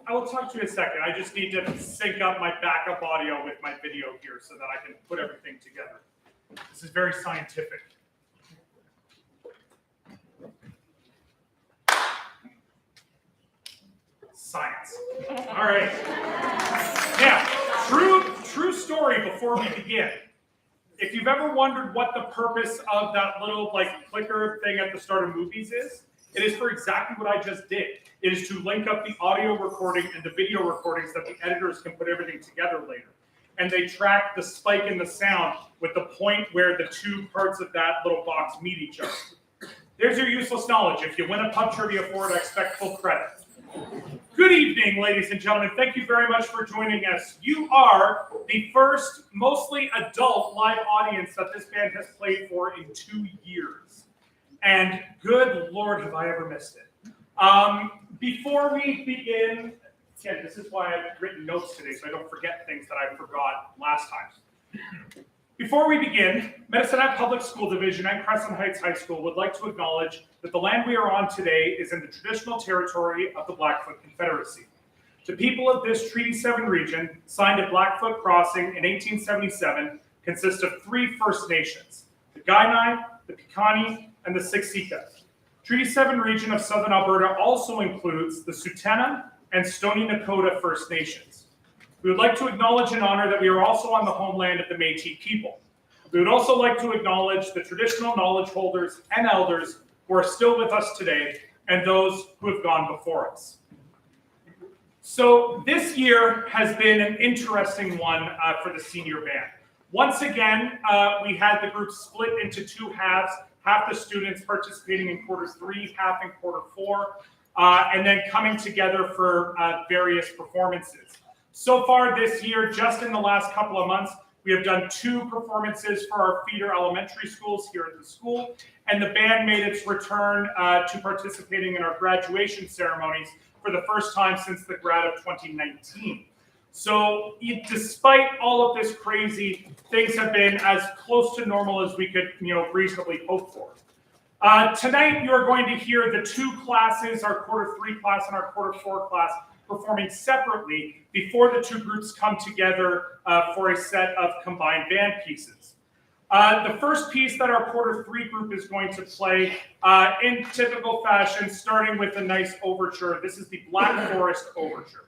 I will talk to you in a second. I just need to sync up my backup audio with my video here so that I can put everything together. This is very scientific. Science. All right. Now, true story before we begin. If you've ever wondered what the purpose of that little clicker thing at the start of movies is, it is for exactly what I just did. It is to link up the audio recording and the video recordings that the editors can put everything together later. And they track the spike in the sound with the point where the two parts of that little box meet each other. There's your useless knowledge. If you win a pub trivia for it, I expect full credit. Good evening, ladies and gentlemen. Thank you very much for joining us. You are the first mostly adult live audience that this band has played for in 2 years. And good Lord, have I ever missed it. Before we begin, again, this is why I've written notes today so I don't forget things that I forgot last time. Before we begin, Medicine Public School Division and Crescent Heights High School would like to acknowledge that the land we are on today is in the traditional territory of the Blackfoot Confederacy. The people of this Treaty 7 region, signed at Blackfoot Crossing in 1877, consist of 3 First Nations, the Kainai, the Piikani, and the Siksika. Treaty 7 region of southern Alberta also includes the Tsuut'ina and Stoney Nakoda First Nations. We would like to acknowledge and honor that we are also on the homeland of the Métis people. We would also like to acknowledge the traditional knowledge holders and elders who are still with us today and those who have gone before us. So this year has been an interesting one for the senior band. Once again, we had the group split into 2 halves, half the students participating in quarter 3, half in quarter 4, and then coming together for various performances. So far this year, just in the last couple of months, we have done 2 performances for our feeder elementary schools here at the school, and the band made its return to participating in our graduation ceremonies for the first time since the grad of 2019. So despite all of this crazy, things have been as close to normal as we could reasonably hope for. Tonight, you are going to hear the 2 classes, our quarter 3 class and our quarter 4 class, performing separately before the 2 groups come together for a set of combined band pieces. The first piece that our quarter 3 group is going to play in typical fashion, starting with a nice overture. This is the Black Forest Overture.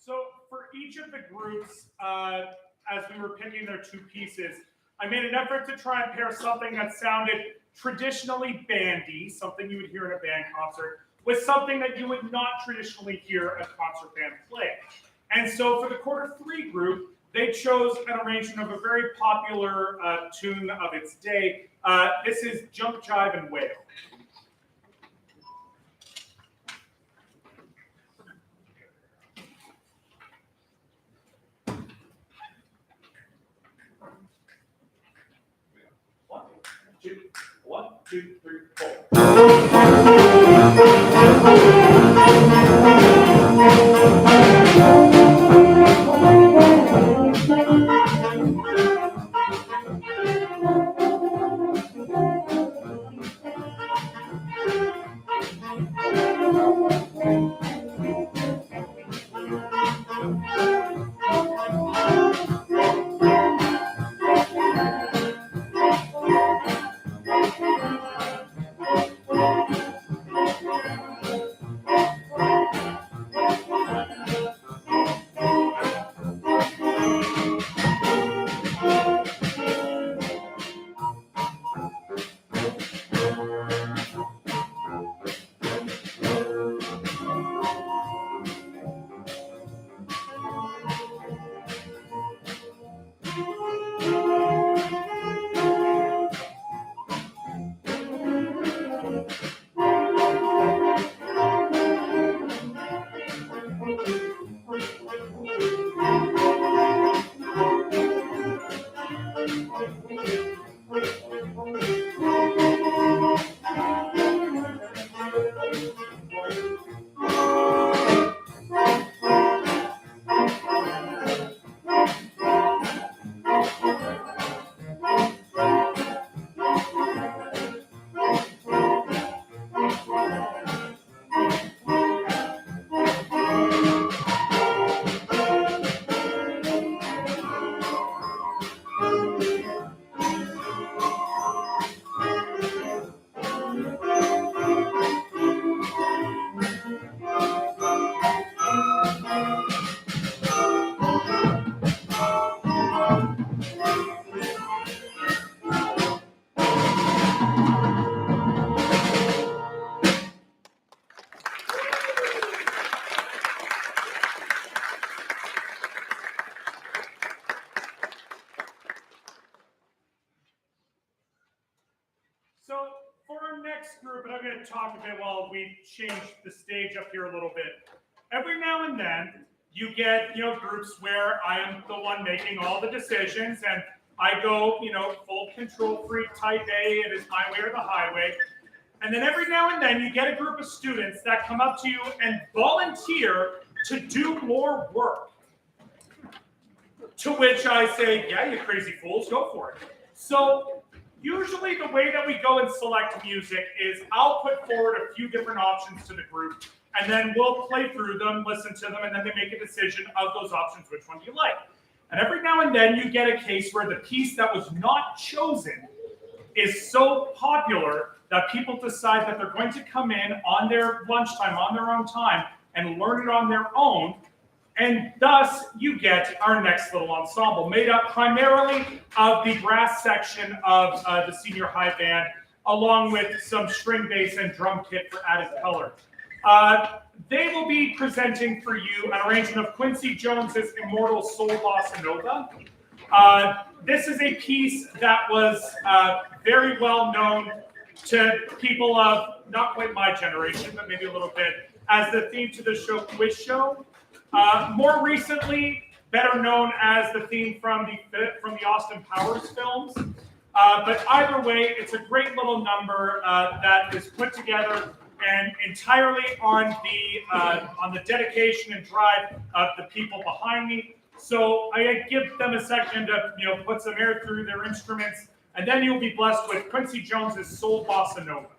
So for each of the groups, as we were picking their two pieces, I made an effort to try and pair something that sounded traditionally bandy, something you would hear in a band concert, with something that you would not traditionally hear a concert band play. And so for the Q3 group, they chose an arrangement of a very popular tune of its day. This is Jump, Jive, and Wail. One, two, three, going to talk a bit while we change the stage up here a little bit. Every now and then, you get, groups where I am the one making all the decisions, and I go, full control freak type A, it is my way or the highway. And then every now and then, you get a group of students that come up to you and volunteer to do more work. To which I say, yeah, you crazy fools, go for it. So usually the way that we go and select music is I'll put forward a few different options to the group, and then we'll play through them, listen to them, and then they make a decision of those options, which one do you like. And every now and then you get a case where the piece that was not chosen is so popular that people decide that they're going to come in on their lunchtime, on their own time, and learn it on their own. And thus, you get our next little ensemble, made up primarily of the brass section of the senior high band, along with some string bass and drum kit for added color. They will be presenting for you an arrangement of Quincy Jones's Immortal Soul Bossa Nova. This is a piece that was very well known to people of not quite my generation, but maybe a little bit, as the theme to the show Quiz Show. More recently, better known as the theme from the Austin Powers films. But either way, it's a great little number that is put together and entirely on the dedication and drive of the people behind me. So I give them a second to put some air through their instruments, and then you'll be blessed with Quincy Jones's Soul Bossa Nova.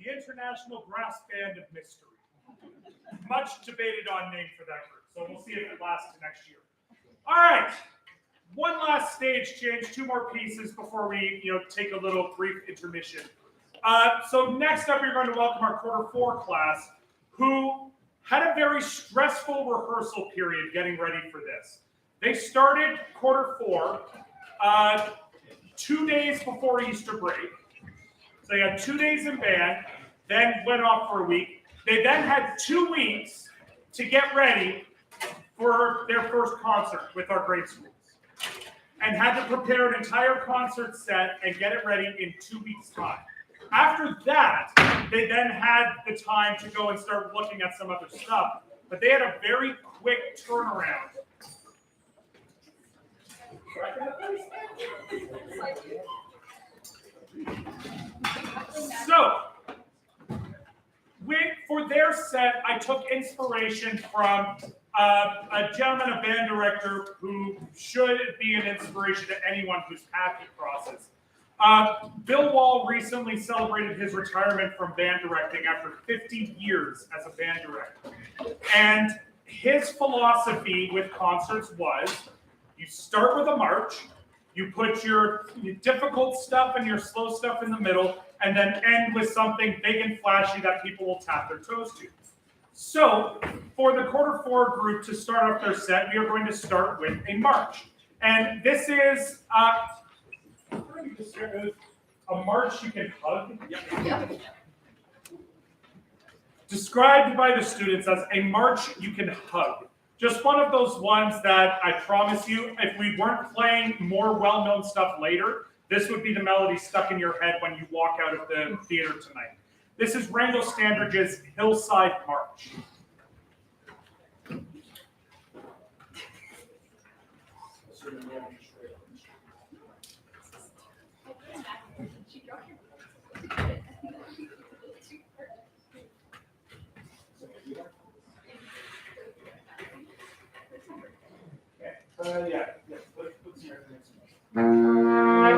the International Brass Band of Mystery. Much debated on name for that group, so we'll see if it lasts to next year. All right, one last stage change, 2 more pieces before we take a little brief intermission. So next up, you're going to welcome our quarter 4 class, who had a very stressful rehearsal period getting ready for this. They started quarter 4 2 days before Easter break. So they had 2 days in band, then went off for a week. They then had 2 weeks to get ready for their first concert with our grade schools, and had to prepare an entire concert set and get it ready in 2 weeks' time. After that, they then had the time to go and start looking at some other stuff, but they had a very quick turnaround. So, for their set, I took inspiration from a gentleman, a band director, who should be an inspiration to anyone who's happy process. Bill Wall recently celebrated his retirement from band directing after 50 years as a band director. And his philosophy with concerts was, you start with a march, you put your difficult stuff and your slow stuff in the middle, and then end with something big and flashy that people will tap their toes to. So, for the quarter 4 group to start off their set, we are going to start with a march. And this is a march you can hug. Yep. Described by the students as a march you can hug. Just one of those ones that I promise you, if we weren't playing more well-known stuff later, this would be the melody stuck in your head when you walk out of the theater tonight. This is Rango Standridge's Hillside March. Let's hear the next one.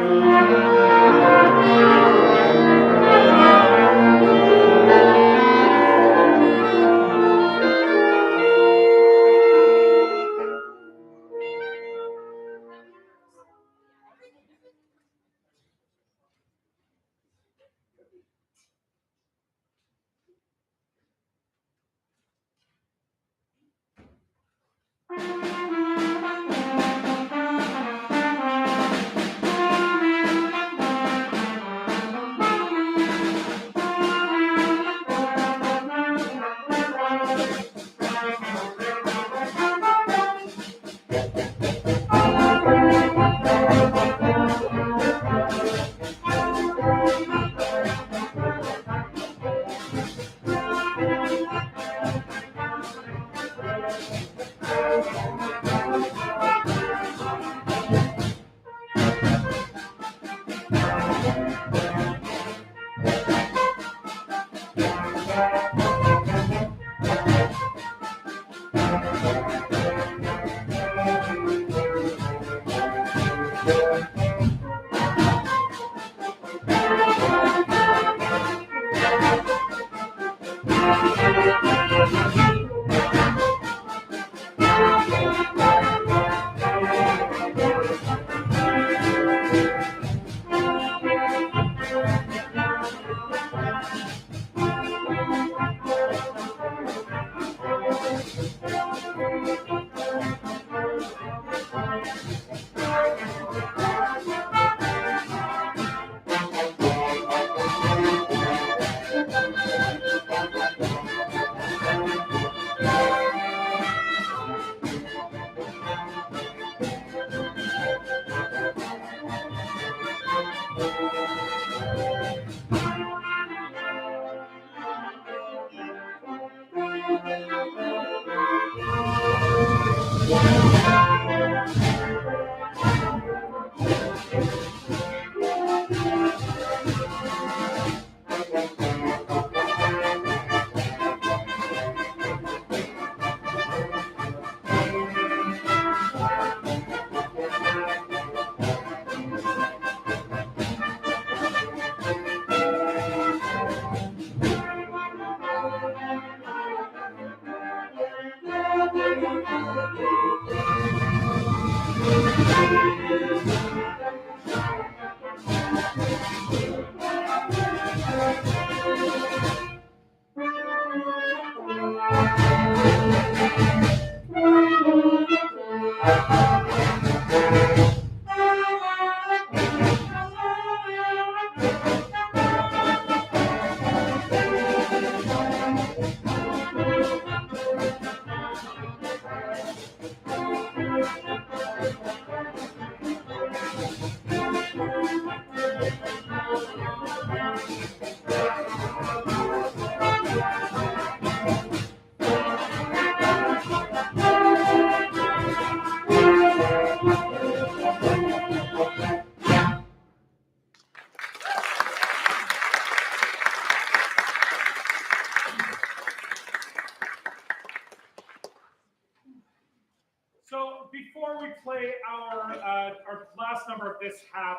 number of this half.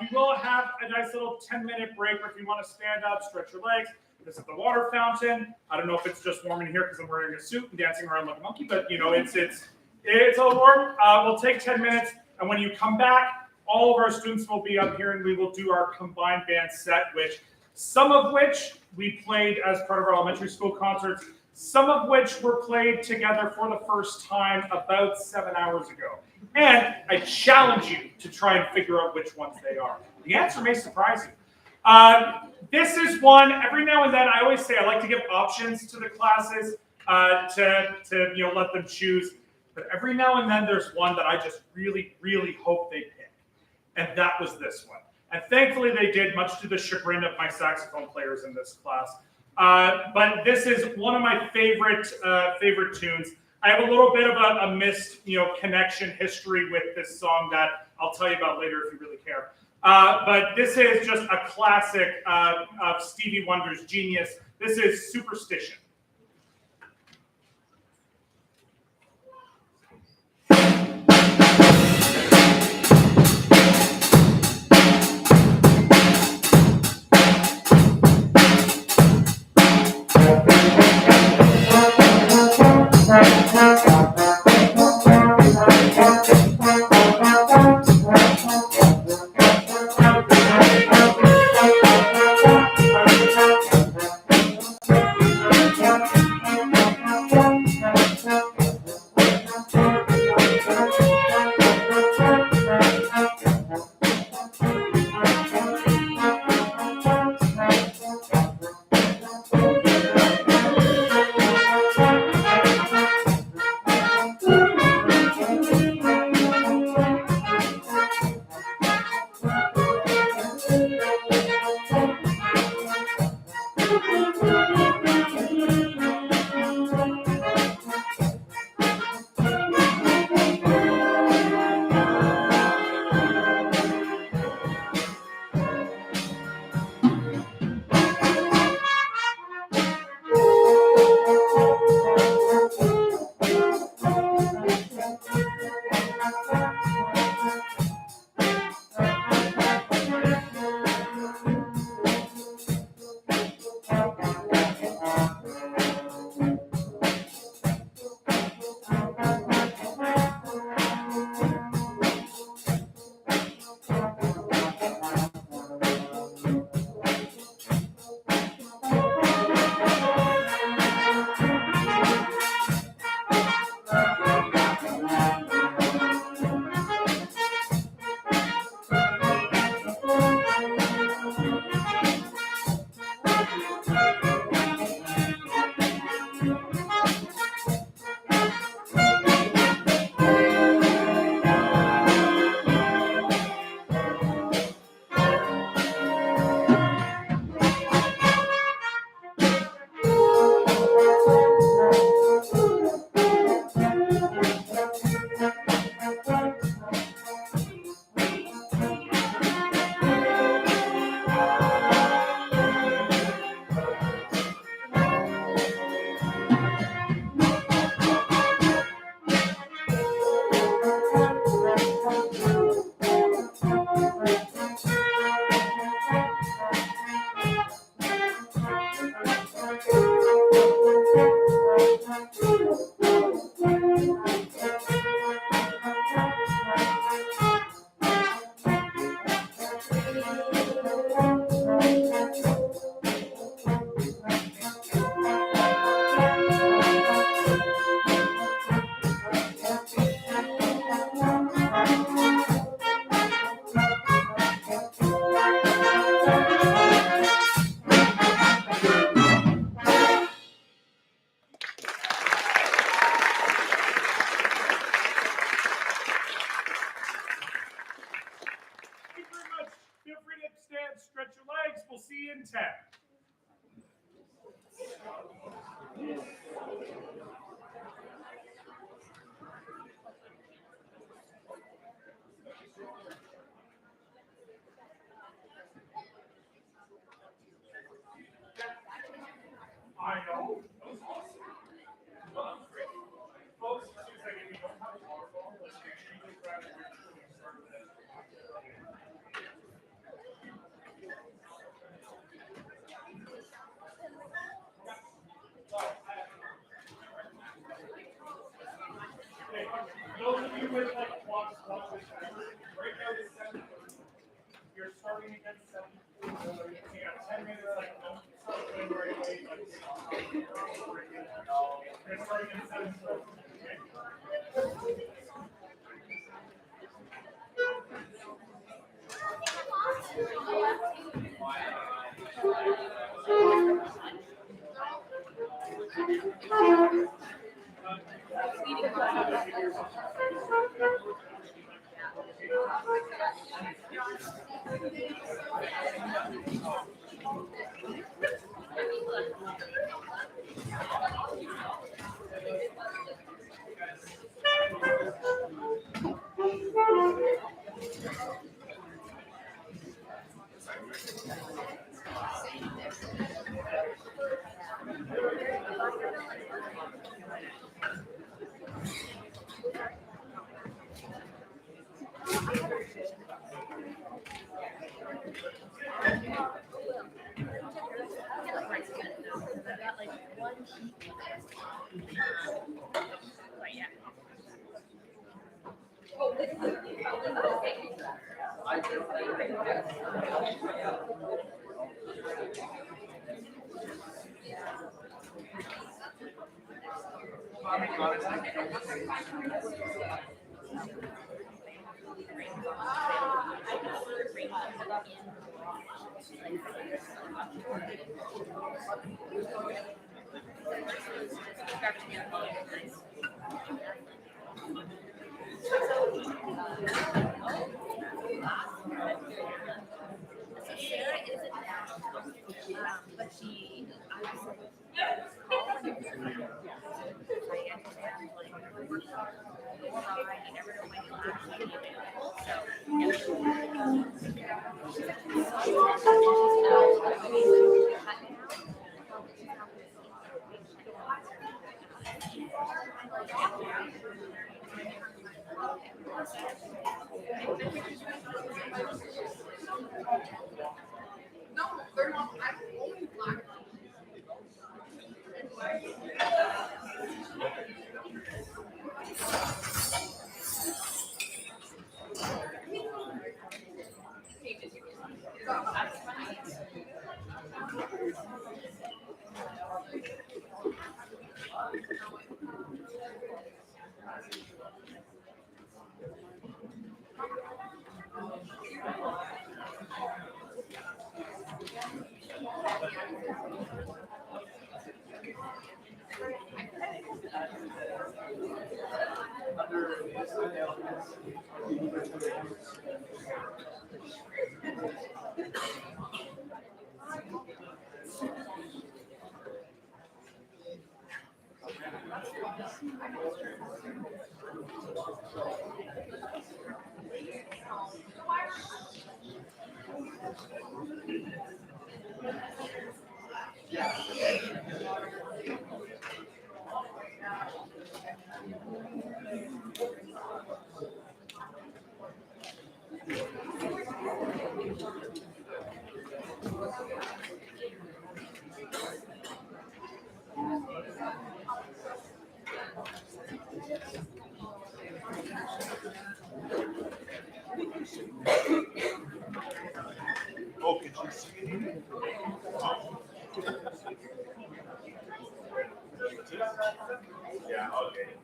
We will have a nice little 10-minute break where if you want to stand up, stretch your legs. This is the water fountain. I don't know if it's just warm in here because I'm wearing a suit and dancing around like a monkey, but you know, it's a little warm. We'll take 10 minutes, and when you come back, all of our students will be up here, and we will do our combined band set, some of which we played as part of our elementary school concerts, some of which were played together for the first time about 7 hours ago. And I challenge you to try and figure out which ones they are. The answer may surprise you. This is one, every now and then, I always say I like to give options to the classes to you know, let them choose. But every now and then there's one that I just really, really hope they pick. And that was this one. And thankfully they did, much to the chagrin of my saxophone players in this class. But this is one of my favorite tunes. I have a little bit of a missed, you know, connection history with this song that I'll tell you about later if you really care. But this is just a classic of Stevie Wonder's genius. This is Superstition. Stretch your legs. We'll see you in 10. I know. That was awesome. Well, great. Folks, as soon as I get you don't have a waterfall, let's make sure you grab it. Oh, can she see it? Yeah, okay.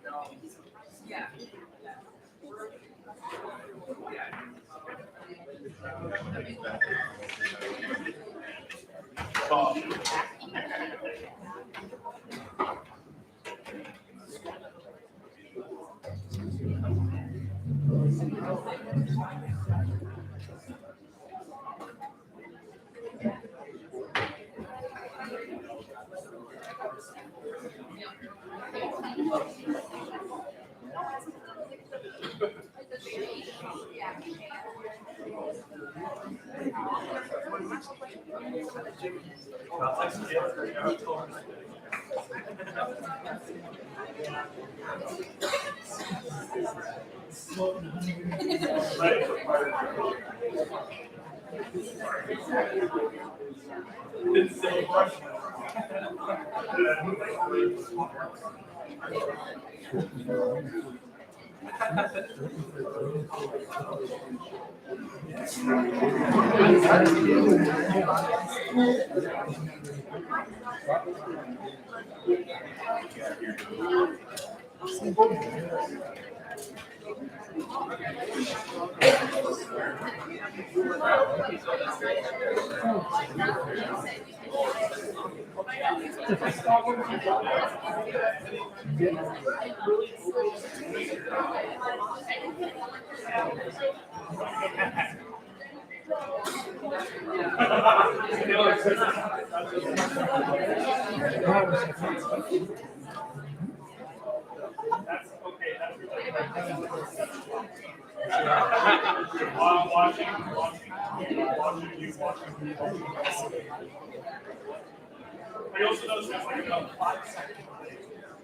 I also noticed there's like about 5 seconds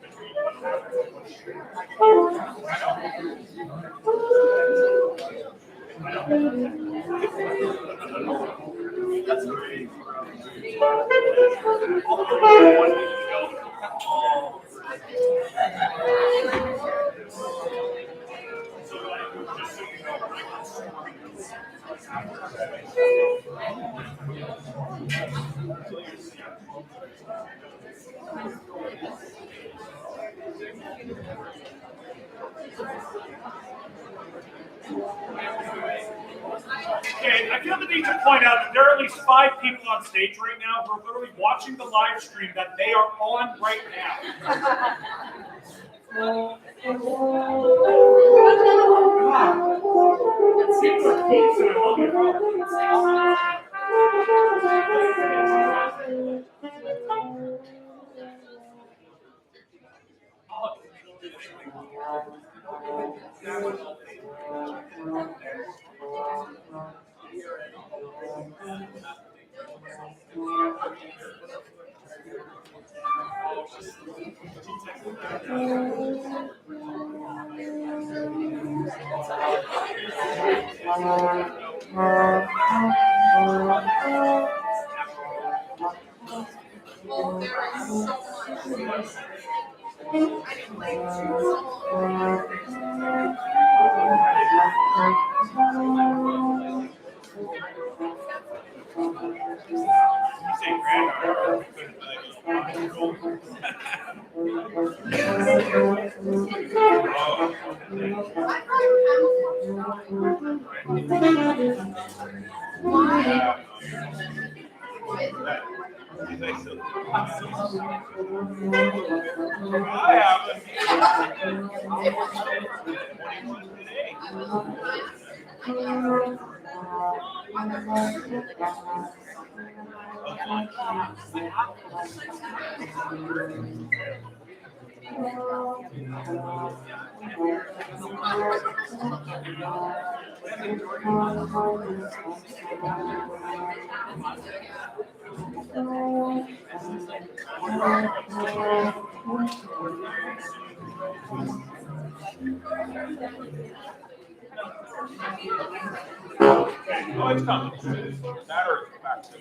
between what happens and what That's great. So like, just so you know, I can story this. Okay, I feel the need to point out that there are at least 5 people on stage right now who are literally watching the live stream that they are on right now. Oh, it's coming. That or it's back to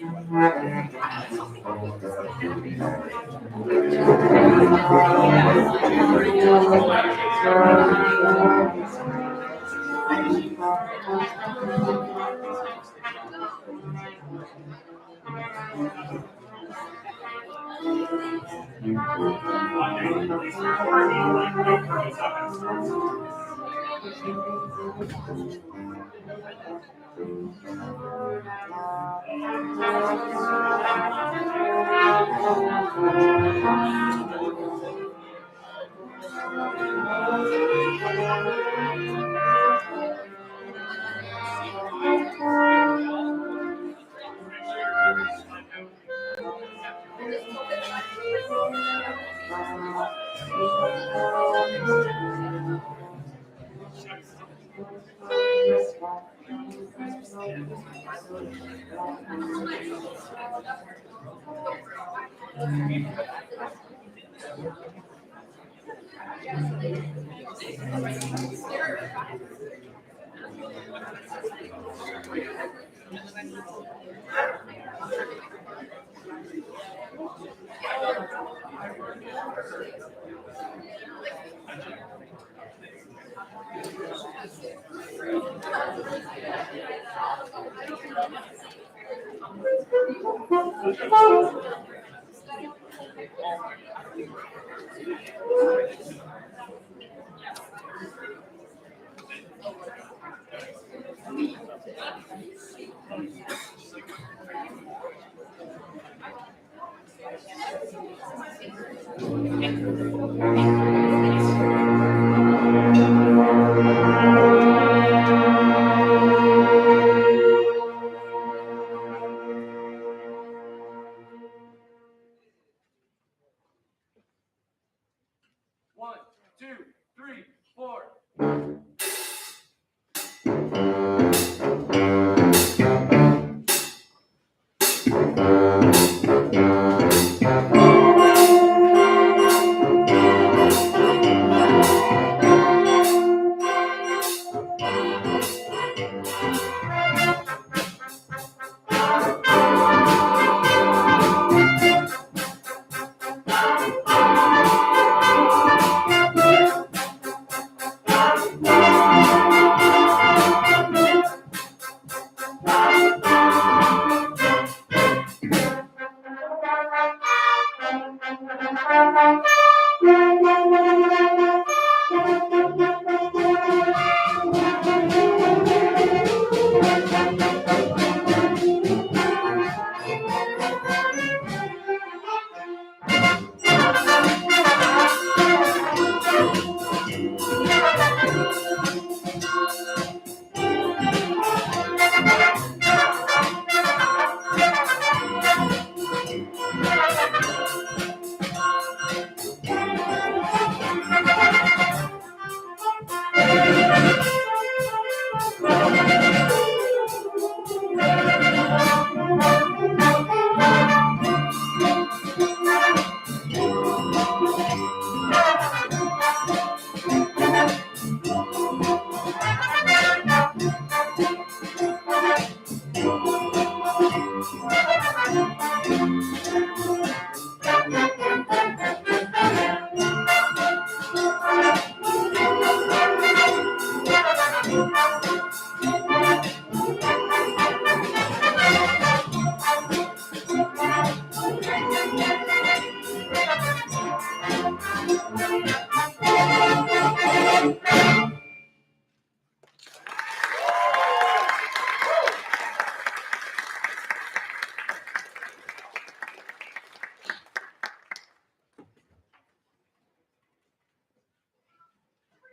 One, two, three, four.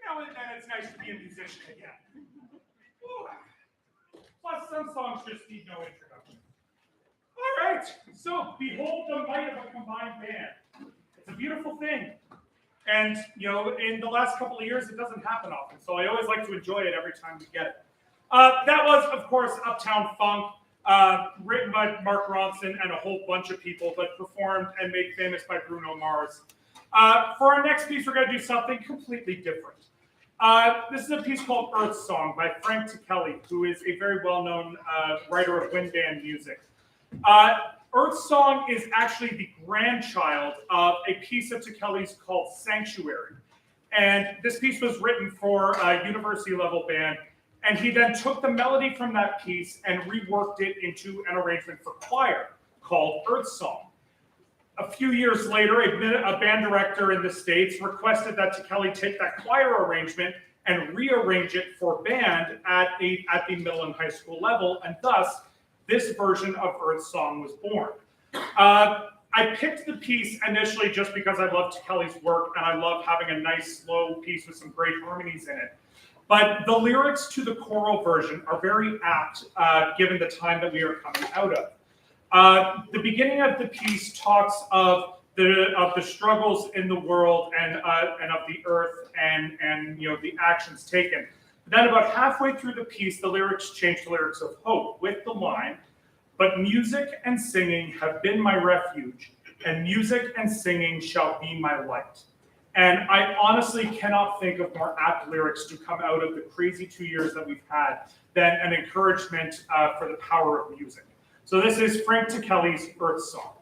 Now and then it's nice to be a musician again. Ooh. Plus, some songs just need no introduction. All right, so behold the might of a combined band. It's a beautiful thing. And, you know, in the last couple of years, it doesn't happen often. So I always like to enjoy it every time we get it. That was, of course, Uptown Funk, written by Mark Ronson and a whole bunch of people, but performed and made famous by Bruno Mars. For our next piece, we're going to do something completely different. This is a piece called Earth Song by Frank Kelly, who is a very well-known writer of wind band music. Earth Song is actually the grandchild of a piece of Kelly's called Sanctuary. And this piece was written for a university-level band, and he then took the melody from that piece and reworked it into an arrangement for choir called Earth Song. A few years later, a band director in the States requested that Kelly take that choir arrangement and rearrange it for band at the middle and high school level, and thus, this version of Earth Song was born. I picked the piece initially just because I loved Kelly's work, and I love having a nice, slow piece with some great harmonies in it. But the lyrics to the choral version are very apt, given the time that we are coming out of. The beginning of the piece talks of the struggles in the world and of the earth and you know the actions taken. But then about halfway through the piece, the lyrics change to lyrics of hope with the line, "But music and singing have been my refuge, and music and singing shall be my light." And I honestly cannot think of more apt lyrics to come out of the crazy 2 years that we've had than an encouragement for the power of music. So this is Frank Kelly's Earth Song.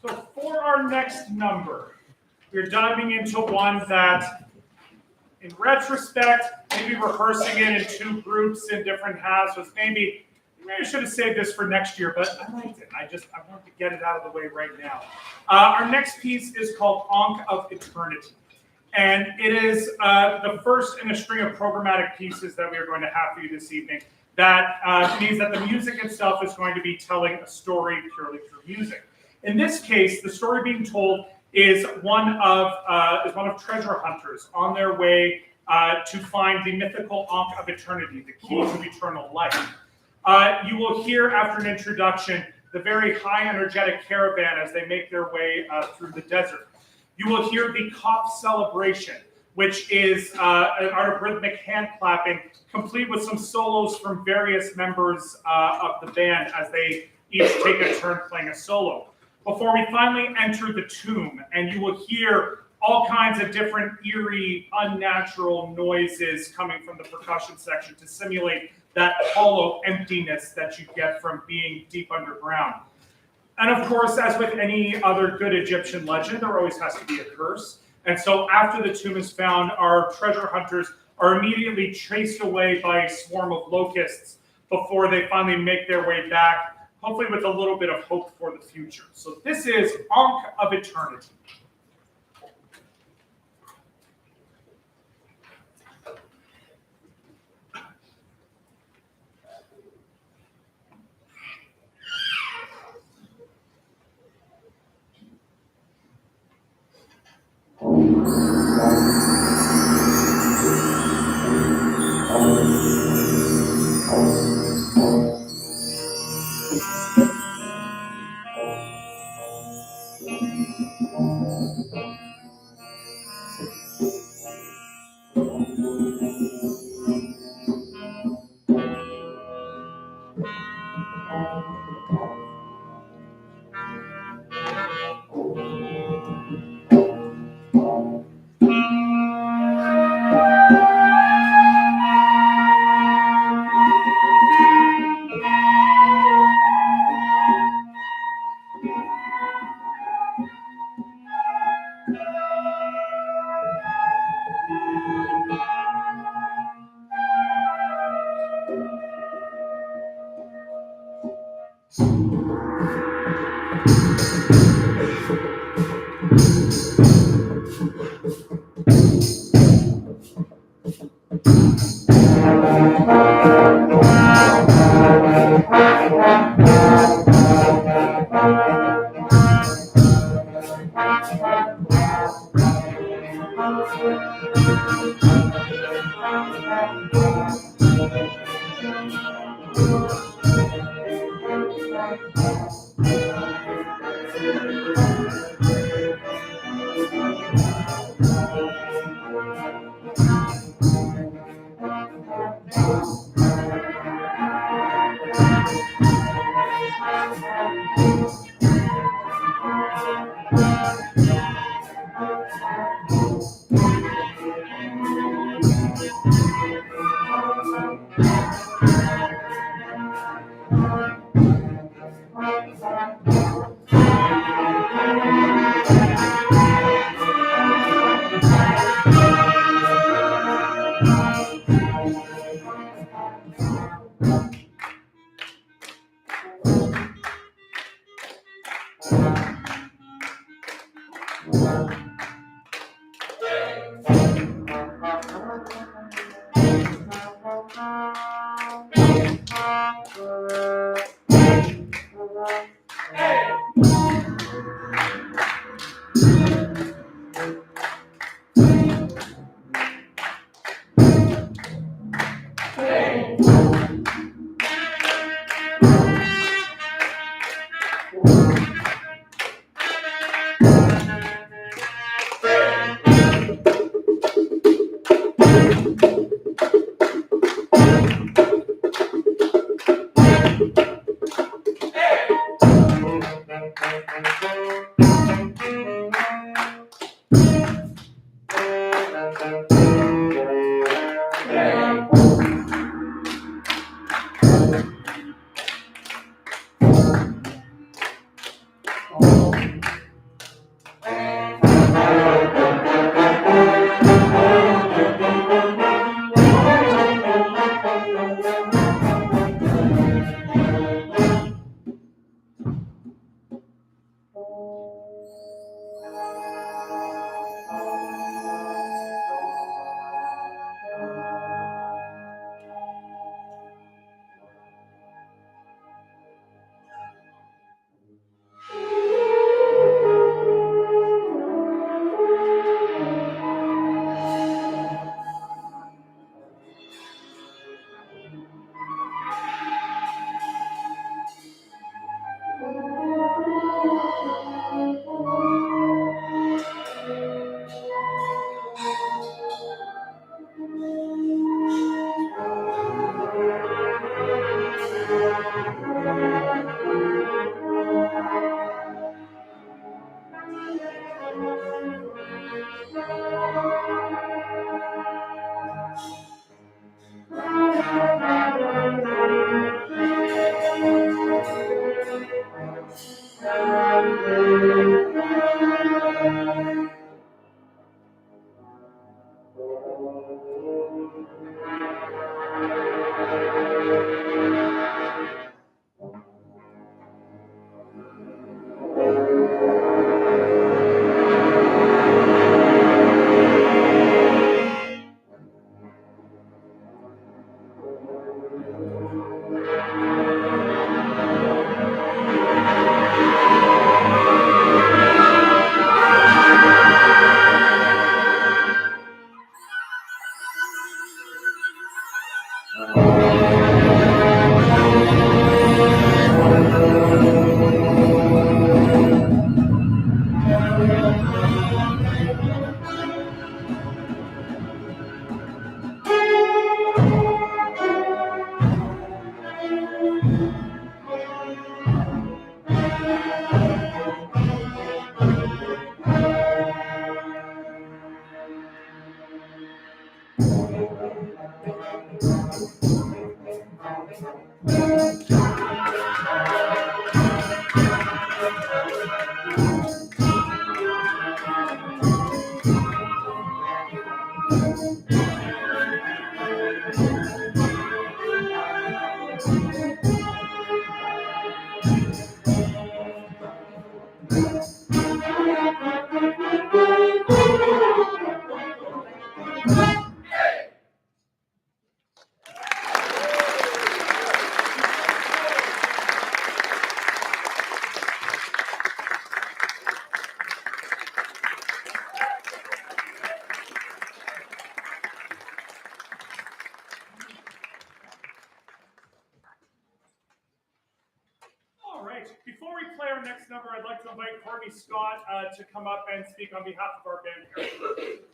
So for our next number, we're diving into one that, in retrospect, maybe rehearsing it in two groups in different halves was maybe I should have saved this for next year, but I liked it. I wanted to get it out of the way right now. Our next piece is called Ankh of Eternity. And it is the first in a string of programmatic pieces that we are going to have for you this evening. That means that the music itself is going to be telling a story purely through music. In this case, the story being told is one of treasure hunters on their way to find the mythical Ankh of Eternity, the key to eternal life. You will hear after an introduction the very high energetic caravan as they make their way through the desert. You will hear the Kopf celebration, which is an art of rhythmic hand clapping, complete with some solos from various members of the band as they each take a turn playing a solo. Before we finally enter the tomb, and you will hear all kinds of different eerie, unnatural noises coming from the percussion section to simulate that hollow emptiness that you get from being deep underground. And of course, as with any other good Egyptian legend, there always has to be a curse. And so after the tomb is found, our treasure hunters are immediately chased away by a swarm of locusts before they finally make their way back, hopefully with a little bit of hope for the future. So this is Ankh of Eternity. right, before we play our next number, I'd like to invite Courtney Scott to come up and speak on behalf of our band parents.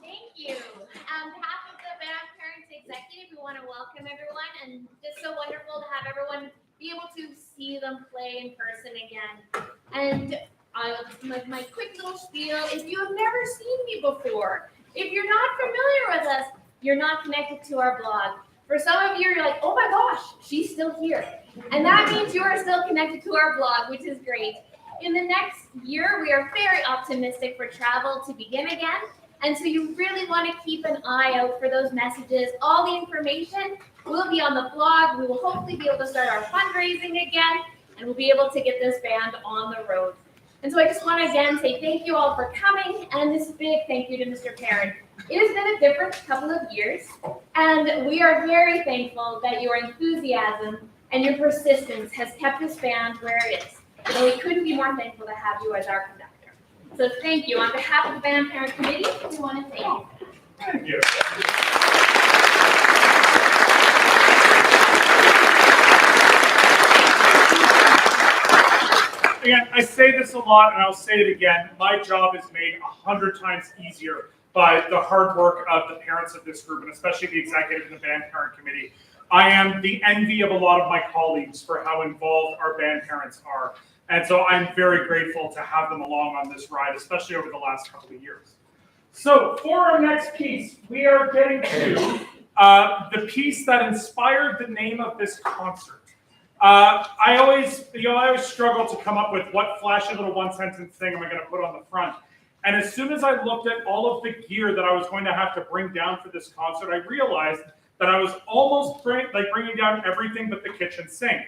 Thank you. On behalf of the Band Parents Executive, we want to welcome everyone, and it's so wonderful to have everyone be able to see them play in person again. And I'll just make my quick little spiel. If you have never seen me before, if you're not familiar with us, you're not connected to our blog. For some of you, you're like, oh my gosh, she's still here. And that means you are still connected to our blog, which is great. In the next year, we are very optimistic for travel to begin again. And so you really want to keep an eye out for those messages. All the information will be on the blog. We will hopefully be able to start our fundraising again, and we'll be able to get this band on the road. And so I just want to again say thank you all for coming, and this big thank you to Mr. Perrin. It has been a different couple of years, and we are very thankful that your enthusiasm and your persistence has kept this band where it is. And we couldn't be more thankful to have you as our conductor. So thank you. On behalf of the Band Parent Committee, we want to thank you. Thank you. Again, I say this a lot, and I'll say it again. My job is made 100 times easier by the hard work of the parents of this group, and especially the executive and the Band Parent Committee. I am the envy of a lot of my colleagues for how involved our band parents are. And so I'm very grateful to have them along on this ride, especially over the last couple of years. So for our next piece, we are getting to the piece that inspired the name of this concert. I always struggle to come up with what flashy little one-sentence thing am I going to put on the front. And as soon as I looked at all of the gear that I was going to have to bring down for this concert, I realized that I was almost bringing down everything but the kitchen sink.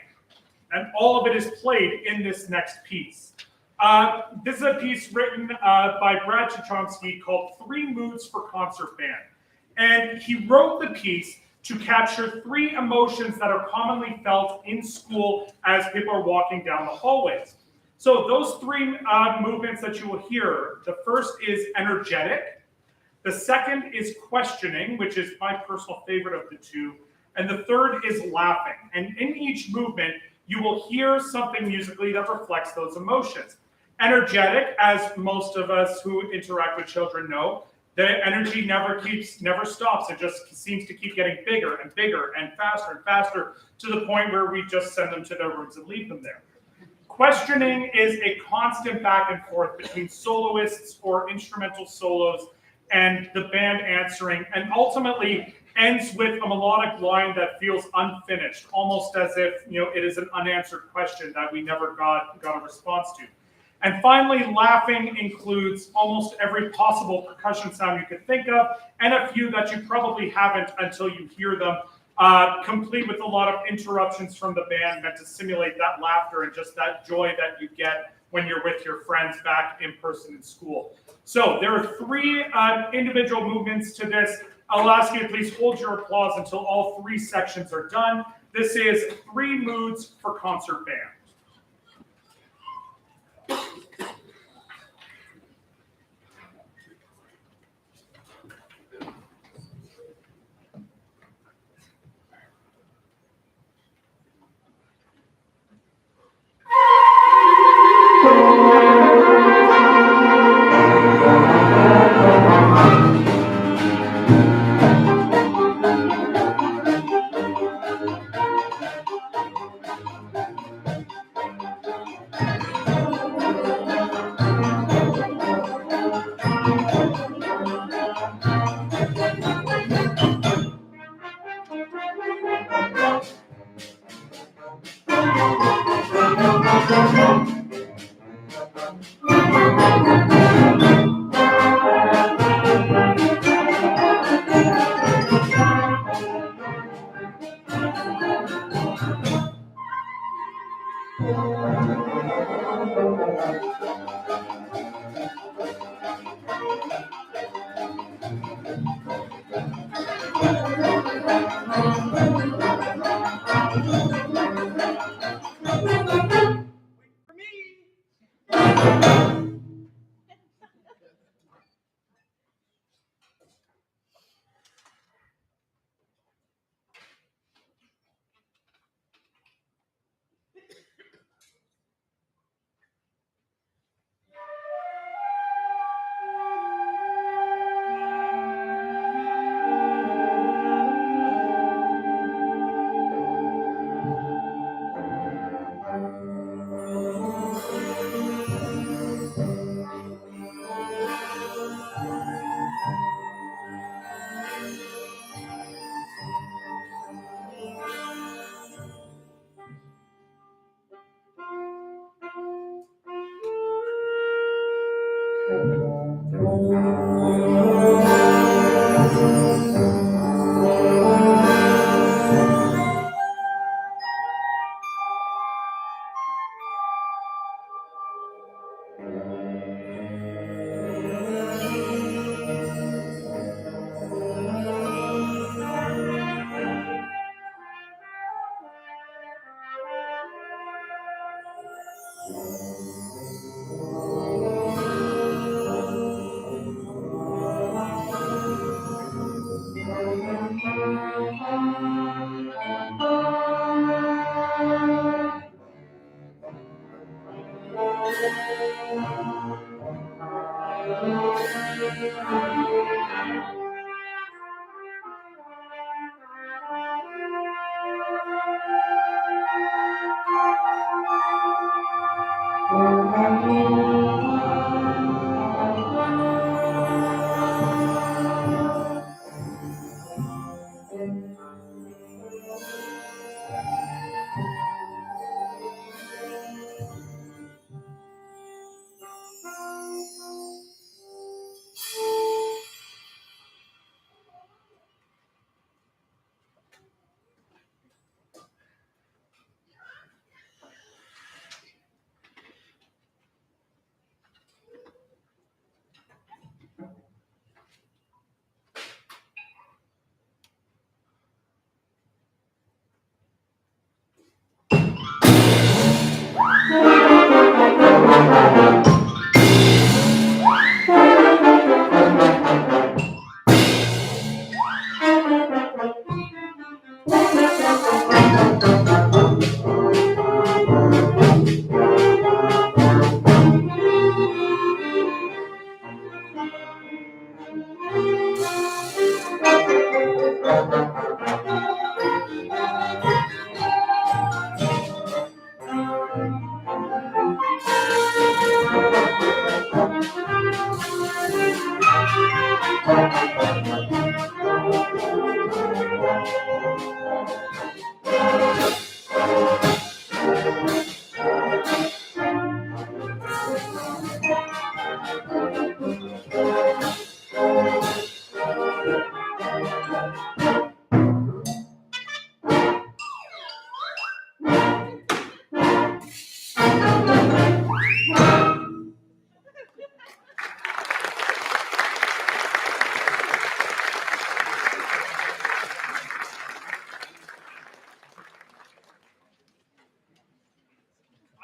And all of it is played in this next piece. This is a piece written by Brad Chomsky called 3 Moods for Concert Band. And he wrote the piece to capture 3 emotions that are commonly felt in school as people are walking down the hallways. So those 3 movements that you will hear, the first is energetic, the second is questioning, which is my personal favorite of the 2, and the third is laughing. And in each movement, you will hear something musically that reflects those emotions. Energetic, as most of us who interact with children know, the energy never stops. It just seems to keep getting bigger and bigger and faster to the point where we just send them to their rooms and leave them there. Questioning is a constant back and forth between soloists or instrumental solos and the band answering, and ultimately ends with a melodic line that feels unfinished, almost as if it is an unanswered question that we never got a response to. And finally, laughing includes almost every possible percussion sound you could think of, and a few that you probably haven't until you hear them, complete with a lot of interruptions from the band meant to simulate that laughter and just that joy that you get when you're with your friends back in person in school. So there are 3 individual movements to this. I'll ask you to please hold your applause until all 3 sections are done. This is 3 Moods for Concert Band.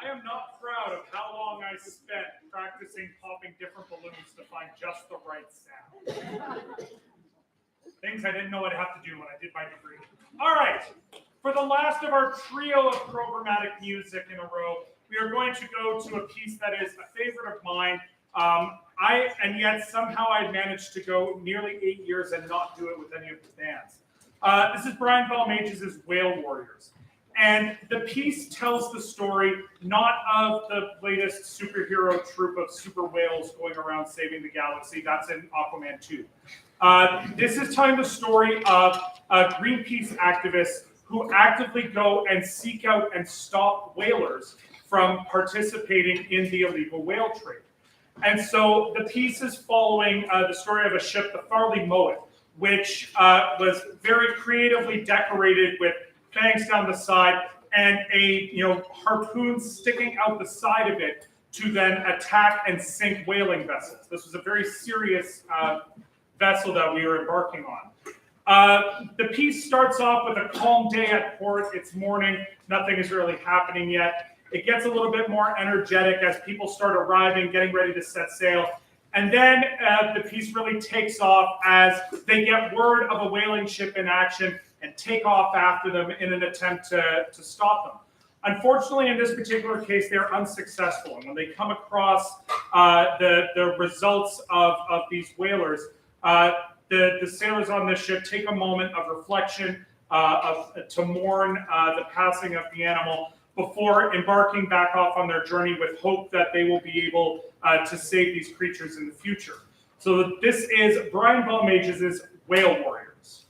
I am not proud of how long I spent practicing popping different balloons to find just the right sound. Things I didn't know I'd have to do when I did my degree. All right, for the last of our trio of programmatic music in a row, we are going to go to a piece that is a favorite of mine. And yet somehow I managed to go nearly 8 years and not do it with any of the bands. This is Brian Balmages' Whale Warriors. And the piece tells the story not of the latest superhero troop of super whales going around saving the galaxy. That's in Aquaman 2. This is telling the story of Greenpeace activists who actively go and seek out and stop whalers from participating in the illegal whale trade. And so the piece is following the story of a ship, the Farley Mowat, which was very creatively decorated with fangs down the side and a harpoon sticking out the side of it to then attack and sink whaling vessels. This was a very serious vessel that we were embarking on. The piece starts off with a calm day at port. It's morning. Nothing is really happening yet. It gets a little bit more energetic as people start arriving, getting ready to set sail. And then the piece really takes off as they get word of a whaling ship in action and take off after them in an attempt to stop them. Unfortunately, in this particular case, they're unsuccessful. And when they come across the results of these whalers, the sailors on this ship take a moment of reflection to mourn the passing of the animal before embarking back off on their journey with hope that they will be able to save these creatures in the future. So this is Brian Balmages' Whale Warriors.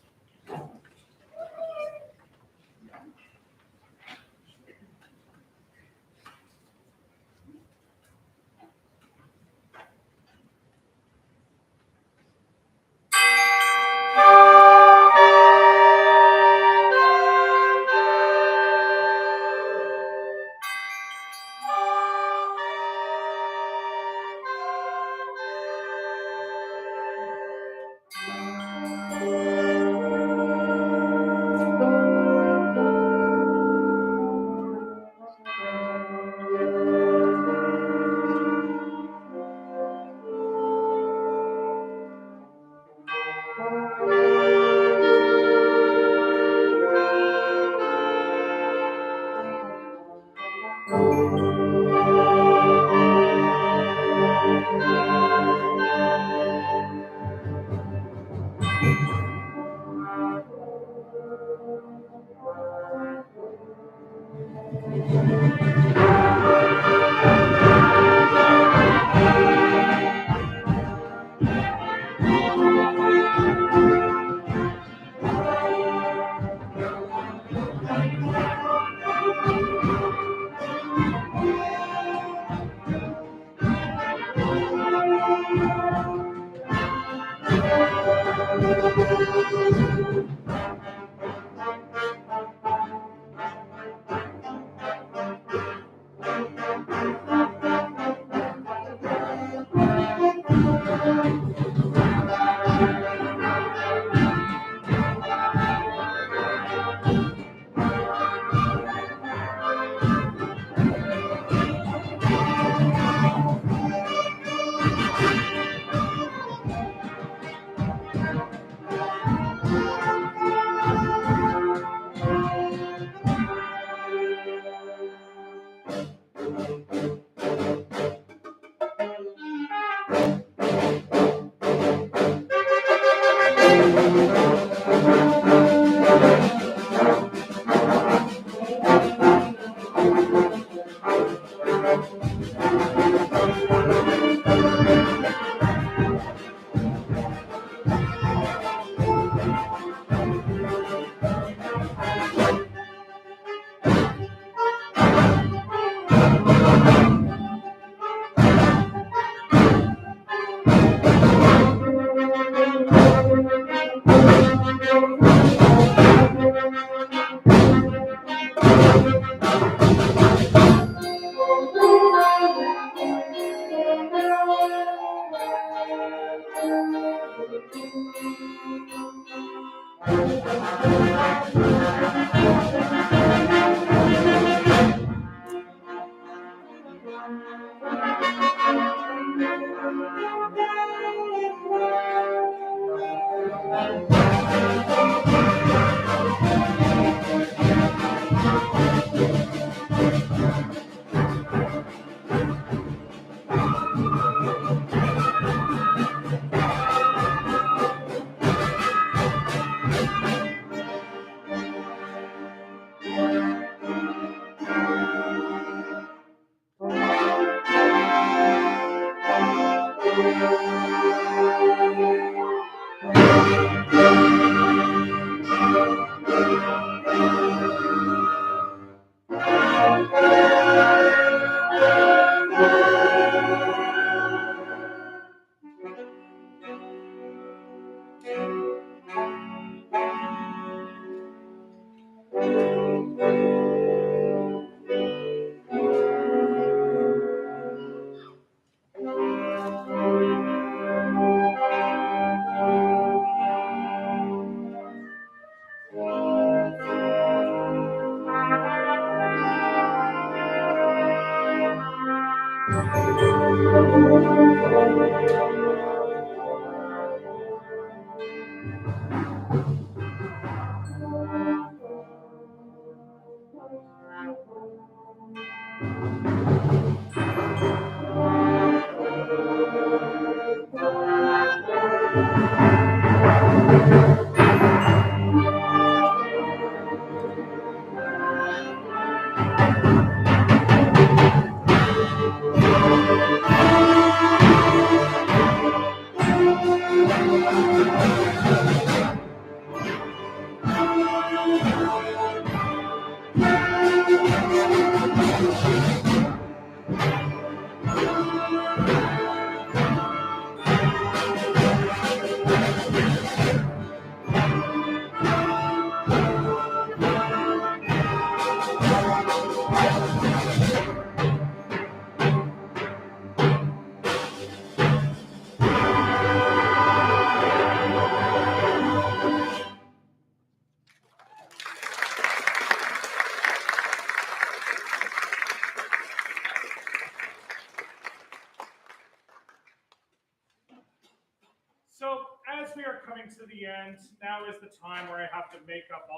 So as we are coming to the end, now is the time where I have to make up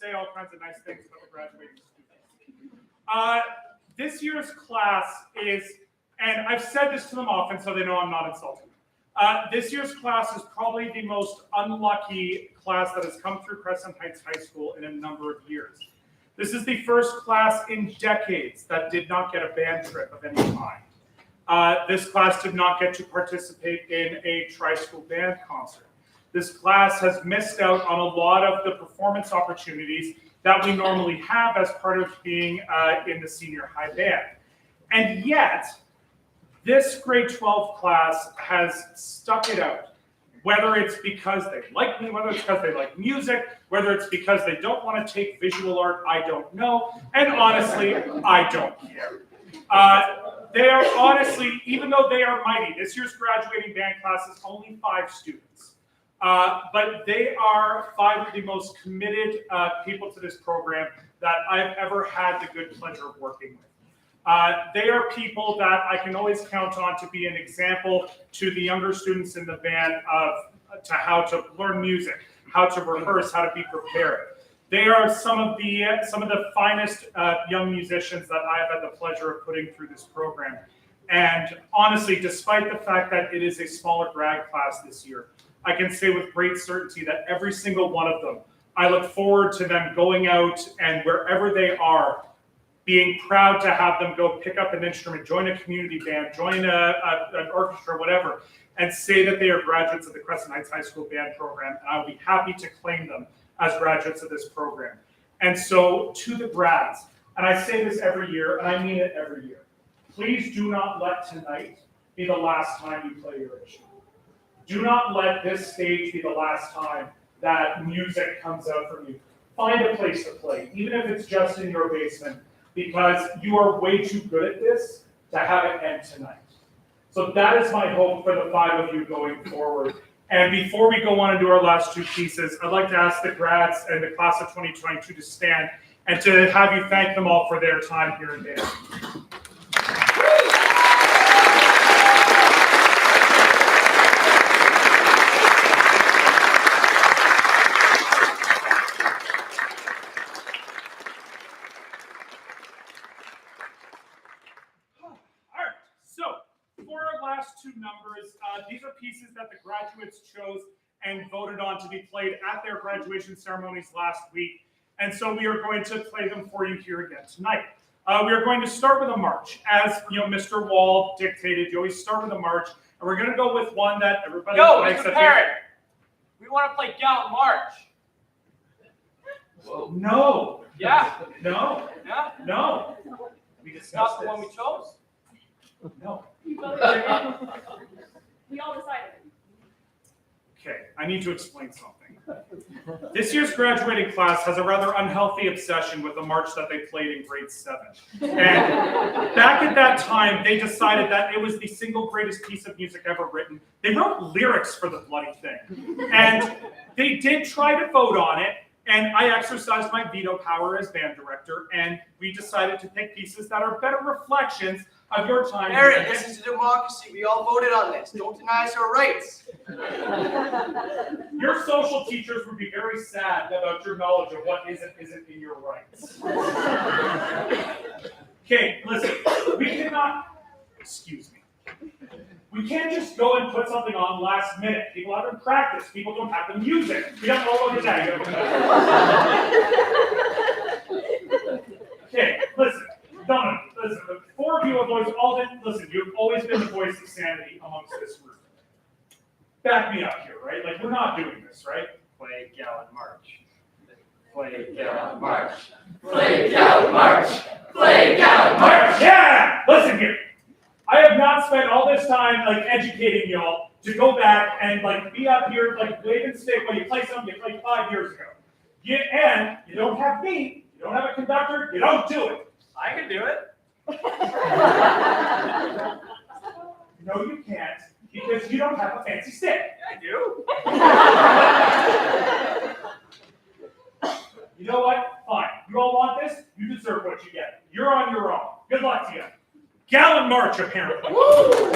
say all kinds of nice things about the graduating students. This year's class is, and I've said this to them often so they know I'm not insulting. This year's class is probably the most unlucky class that has come through Crescent Heights High School in a number of years. This is the first class in decades that did not get a band trip of any kind. This class did not get to participate in a tri-school band concert. This class has missed out on a lot of the performance opportunities that we normally have as part of being in the senior high band. And yet, this grade 12 class has stuck it out. Whether it's because they like me, whether it's because they like music, whether it's because they don't want to take visual art, I don't know. And honestly, I don't care. They are honestly, even though they are mighty, this year's graduating band class is only 5 students. But they are 5 of the most committed people to this program that I've ever had the good pleasure of working with. They are people that I can always count on to be an example to the younger students in the band to how to learn music, how to rehearse, how to be prepared. They are some of the finest young musicians that I have had the pleasure of putting through this program. And honestly, despite the fact that it is a smaller grad class this year, I can say with great certainty that every single one of them, I look forward to them going out and wherever they are, being proud to have them go pick up an instrument, join a community band, join an orchestra, whatever, and say that they are graduates of the Crescent Heights High School Band Program. And I will be happy to claim them as graduates of this program. And so to the grads, and I say this every year, and I mean it every year, please do not let tonight be the last time you play your instrument. Do not let this stage be the last time that music comes out from you. Find a place to play, even if it's just in your basement, because you are way too good at this to have it end tonight. So that is my hope for the 5 of you going forward. And before we go on and do our last 2 pieces, I'd like to ask the grads and the class of 2022 to stand and to have you thank them all for their time here and there. Last 2 numbers, these are pieces that the graduates chose and voted on to be played at their graduation ceremonies last week. And so we are going to play them for you here again tonight. We are going to start with a march. As you know, Mr. Wall dictated, you always start with a march. And we're going to go with one that everybody likes. Mr. Parrott, we want to play Gallant March. Whoa. No. Yeah. No. Yeah. No. We It's discussed not the one we chose. No. We all decided. Okay, I need to explain something. This year's graduating class has a rather unhealthy obsession with the march that they played in grade 7. And back at that time, they decided that it was the single greatest piece of music ever written. They wrote lyrics for the bloody thing. And they did try to vote on it, and I exercised my veto power as band director, and we decided to pick pieces that are better reflections of your time. Aaron, this is a democracy. We all voted on this. Don't deny us our rights. Your social teachers would be very sad about your knowledge of what isn't in your rights. Okay, listen, we cannot, excuse me, we can't just go and put something on last minute. People haven't practiced. People don't have the music. We don't know what to Okay, listen. No, listen, the 4 of you have you've always been the voice of sanity amongst this group. Back me up here, right? Like, we're not doing this, right? Play Gallant March. Play Gallant March. Play Gallant March. Play Gallant March. Yeah! Listen here. I have not spent all this time, like, educating y'all to go back and, like, be up here, like, wave and stick when you play something you played 5 years ago. And you don't have me, you don't have a conductor, you don't do it. I can do it. No, you can't, because you don't have a fancy stick. Yeah, I do. You know what? Fine. You all want this? You deserve what you get. You're on your own. Good luck to you. Gallant March, apparently. Woo!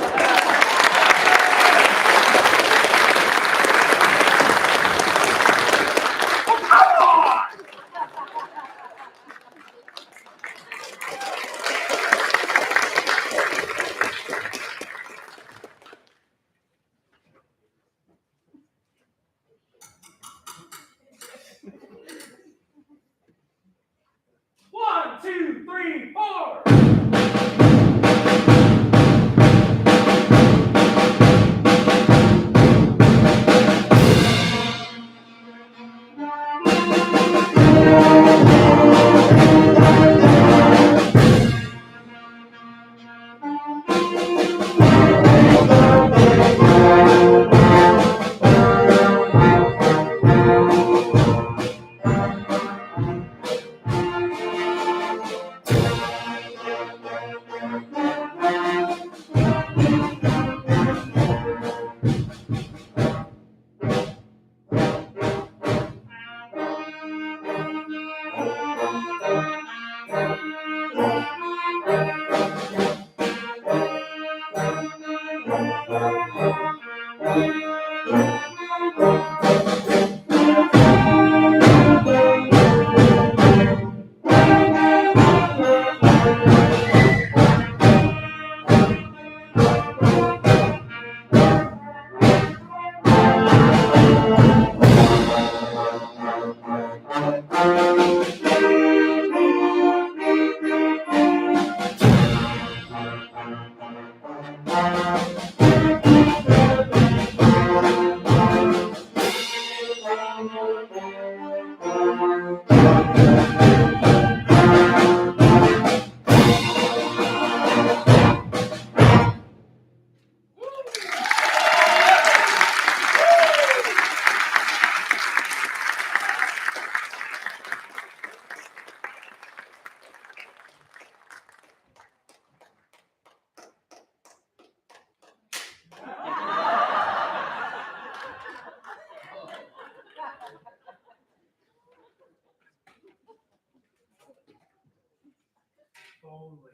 Only.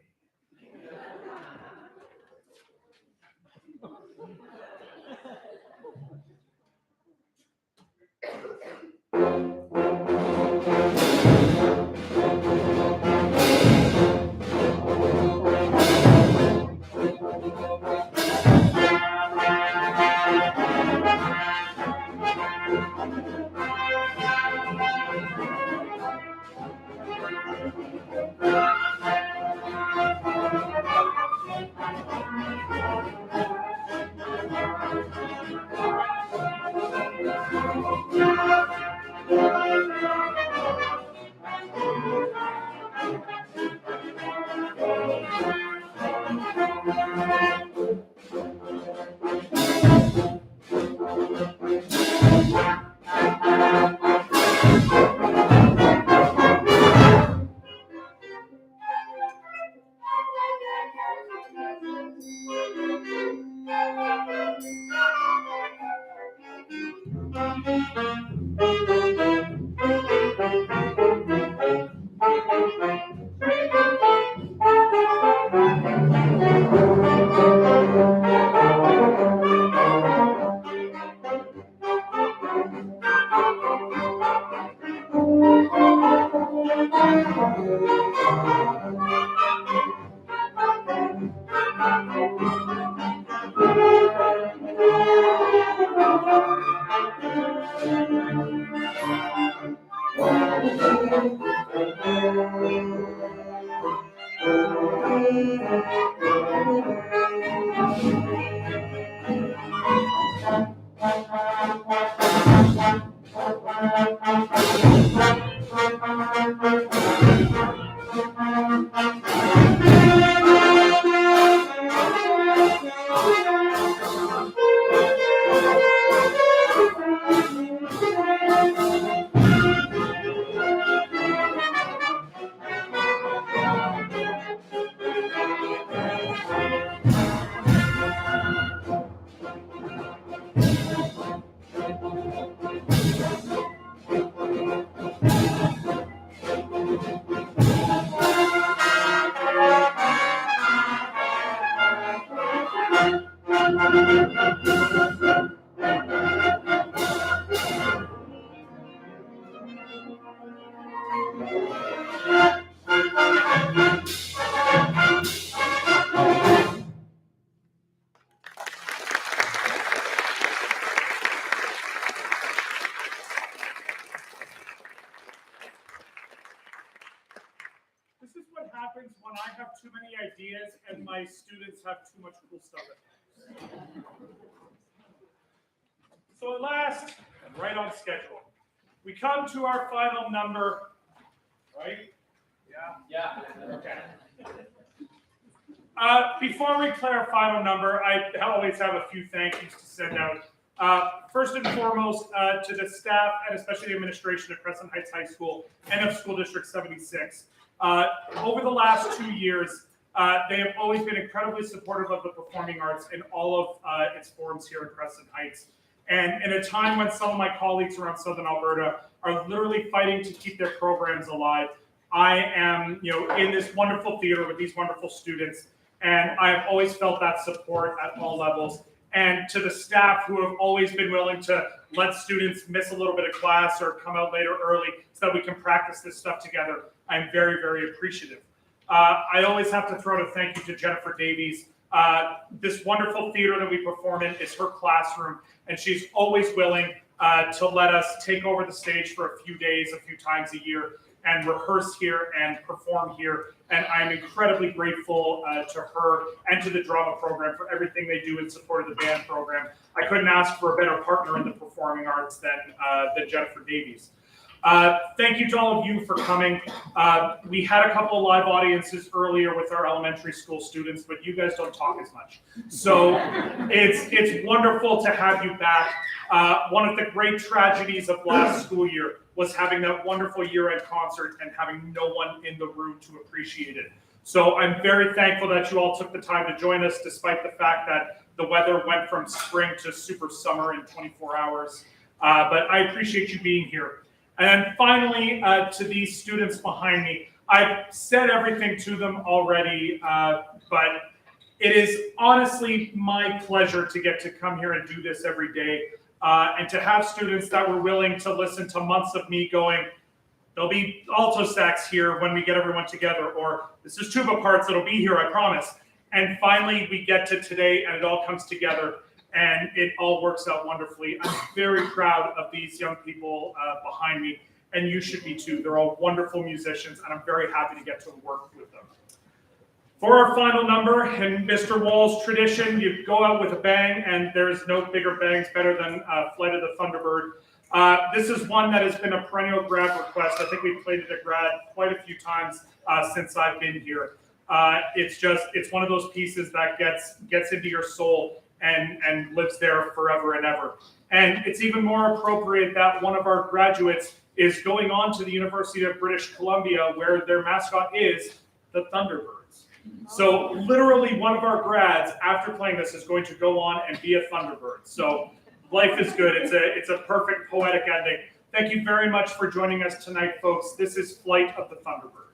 This is what happens when I have too many ideas and my students have too much cool stuff at home. So at last, and right on schedule, we come to our final number, right? Yeah. Okay. Before we declare our final number, I always have a few thank yous to send out. First and foremost, to the staff and especially the administration at Crescent Heights High School and of School District 76. Over the last 2 years, they have always been incredibly supportive of the performing arts in all of its forms here in Crescent Heights. And in a time when some of my colleagues around Southern Alberta are literally fighting to keep their programs alive, I am, in this wonderful theater with these wonderful students, and I have always felt that support at all levels. and to the staff who have always been willing to let students miss a little bit of class or come out later early so that we can practice this stuff together. I'm very, very appreciative. I always have to throw out a thank you to Jennifer Davies. This wonderful theater that we perform in is her classroom, and she's always willing to let us take over the stage for a few days, a few times a year, and rehearse here and perform here. And I'm incredibly grateful to her and to the drama program for everything they do in support of the band program. I couldn't ask for a better partner in the performing arts than Jennifer Davies. Thank you to all of you for coming. We had a couple of live audiences earlier with our elementary school students, but you guys don't talk as much. So it's wonderful to have you back. One of the great tragedies of last school year was having that wonderful year-end concert and having no one in the room to appreciate it. So I'm very thankful that you all took the time to join us, despite the fact that the weather went from spring to super summer in 24 hours. But I appreciate you being here. And finally, to these students behind me, I've said everything to them already, but it is honestly my pleasure to get to come here and do this every day, and to have students that were willing to listen to months of me going, there'll be alto sax here when we get everyone together, or this is tuba parts, it'll be here, I promise. And finally, we get to today and it all comes together. And it all works out wonderfully. I'm very proud of these young people behind me, and you should be too. They're all wonderful musicians, and I'm very happy to get to work with them. For our final number, in Mr. Wall's tradition, you go out with a bang, and there's no bigger bangs better than Flight of the Thunderbird. This is one that has been a perennial grad request. I think we've played it at grad quite a few times since I've been here. It's one of those pieces that gets into your soul and lives there forever and ever. And it's even more appropriate that one of our graduates is going on to the University of British Columbia, where their mascot is the Thunderbirds. So literally one of our grads, after playing this, is going to go on and be a Thunderbird. So life is good. It's a perfect poetic ending. Thank you very much for joining us tonight, folks. This is Flight of the Thunderbird.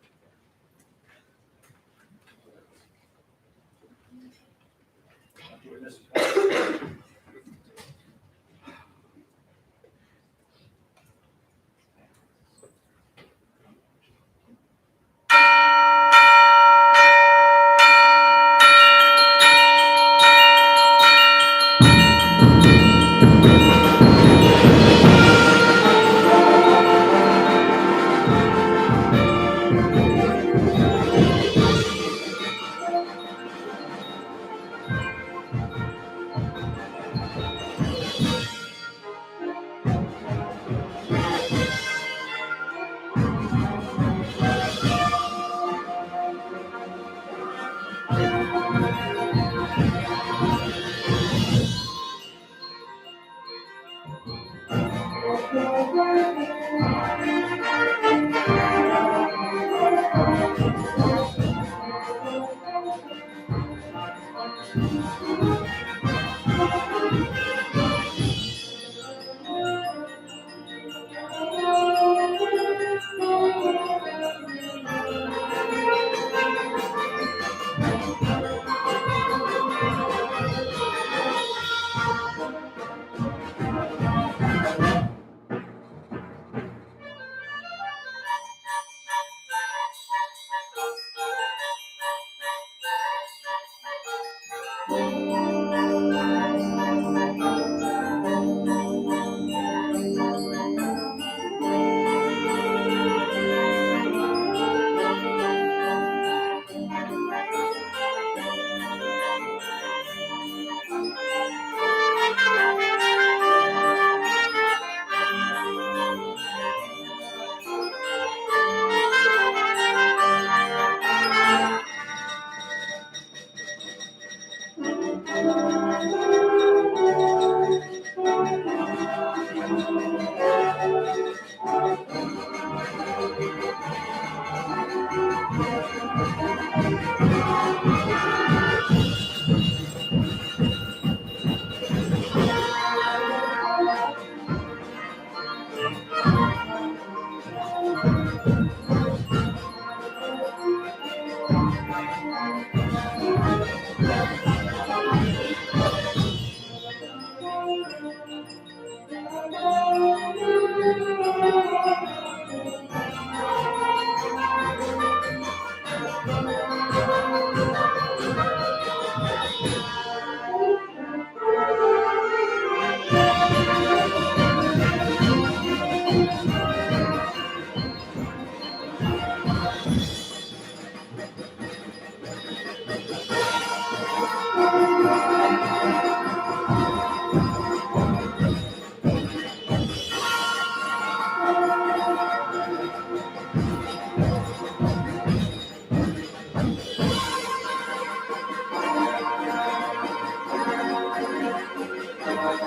Thank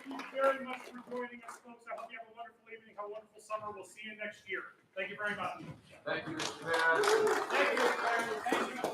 you very much for joining us, folks. I hope you have a wonderful evening, have a wonderful summer. We'll see you next year. Thank you very much. Thank you, Mr. Mayor. Thank you, Mr. Mayor. Thank you.